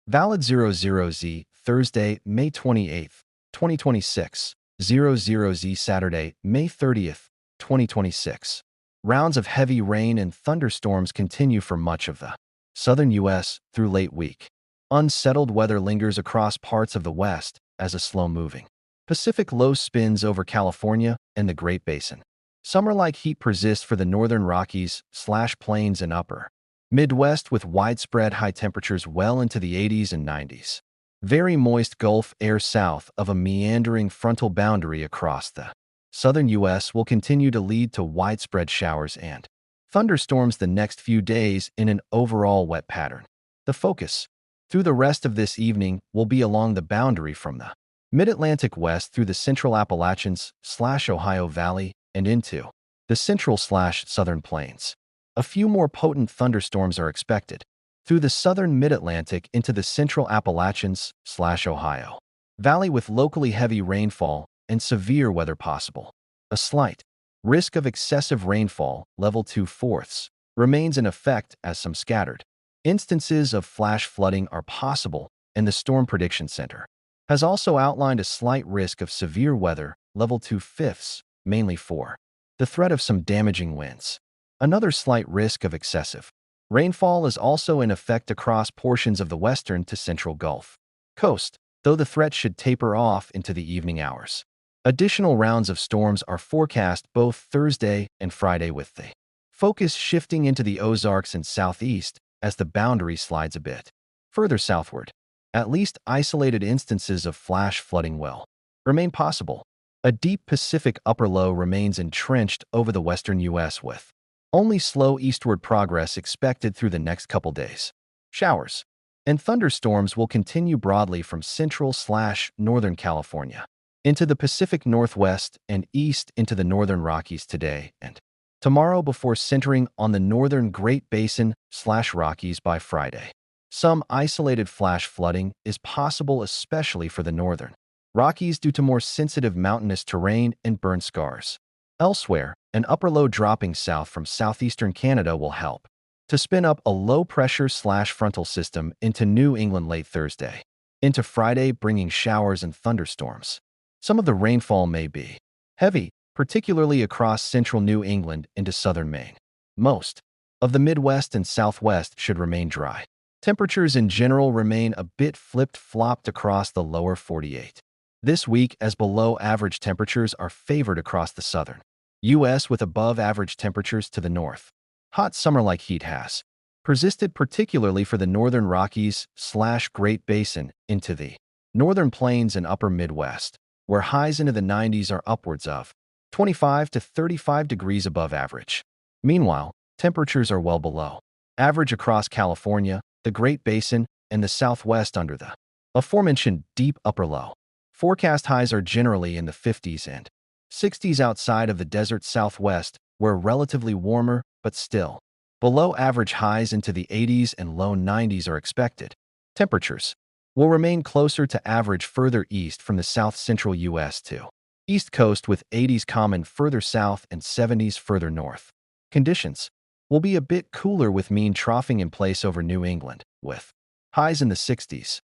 Valid 00Z, Thursday, May 28th, 2026. 00Z, Saturday, May 30th, 2026. Rounds of heavy rain and thunderstorms continue for much of the southern U.S. through late week. Unsettled weather lingers across parts of the West as a slow-moving Pacific low spins over California and the Great Basin. Summer-like heat persists for the northern Rockies/Plains and upper Midwest with widespread high temperatures well into the 80s and 90s. Very moist Gulf air south of a meandering frontal boundary across the southern U.S. will continue to lead to widespread showers and thunderstorms the next few days in an overall wet pattern. The focus through the rest of this evening will be along the boundary from the Mid-Atlantic west through the central Appalachians/Ohio Valley and into the central/southern plains. A few more potent thunderstorms are expected through the southern Mid-Atlantic into the central Appalachians/Ohio Valley with locally heavy rainfall and severe weather possible. A slight risk of excessive rainfall, level 2/4, remains in effect as some scattered instances of flash flooding are possible, and the Storm Prediction Center has also outlined a slight risk of severe weather, level 2/5, mainly for the threat of some damaging winds. Another slight risk of excessive rainfall is also in effect across portions of the western to central Gulf Coast, though the threat should taper off into the evening hours. Additional rounds of storms are forecast both Thursday and Friday, with the focus shifting into the Ozarks and southeast as the boundary slides a bit further southward. At least isolated instances of flash flooding will remain possible. A deep Pacific upper low remains entrenched over the western U.S. with only slow eastward progress expected through the next couple days. Showers and thunderstorms will continue broadly from central/northern California into the Pacific Northwest and east into the northern Rockies today and tomorrow before centering on the northern Great Basin/Rockies by Friday. Some isolated flash flooding is possible, especially for the northern Rockies due to more sensitive mountainous terrain and burn scars. Elsewhere, an upper low dropping south from southeastern Canada will help to spin up a low-pressure/frontal system into New England late Thursday into Friday, bringing showers and thunderstorms. Some of the rainfall may be heavy, particularly across central New England into southern Maine. Most of the Midwest and Southwest should remain dry. Temperatures in general remain a bit flipped-flopped across the lower 48 this week, as below-average temperatures are favored across the southern U.S. with above-average temperatures to the north. Hot summer-like heat has persisted, particularly for the northern Rockies/Great Basin into the northern plains and upper Midwest, where highs into the 90s are upwards of 25 to 35 degrees above average. Meanwhile, temperatures are well below average across California, the Great Basin, and the Southwest under the aforementioned deep upper low. Forecast highs are generally in the 50s and 60s outside of the desert Southwest, where relatively warmer, but still below average highs into the 80s and low 90s are expected. Temperatures will remain closer to average further east from the south-central U.S. to East Coast, with 80s common further south and 70s further north. Conditions will be a bit cooler, with mean troughing in place over New England, with highs in the 60s.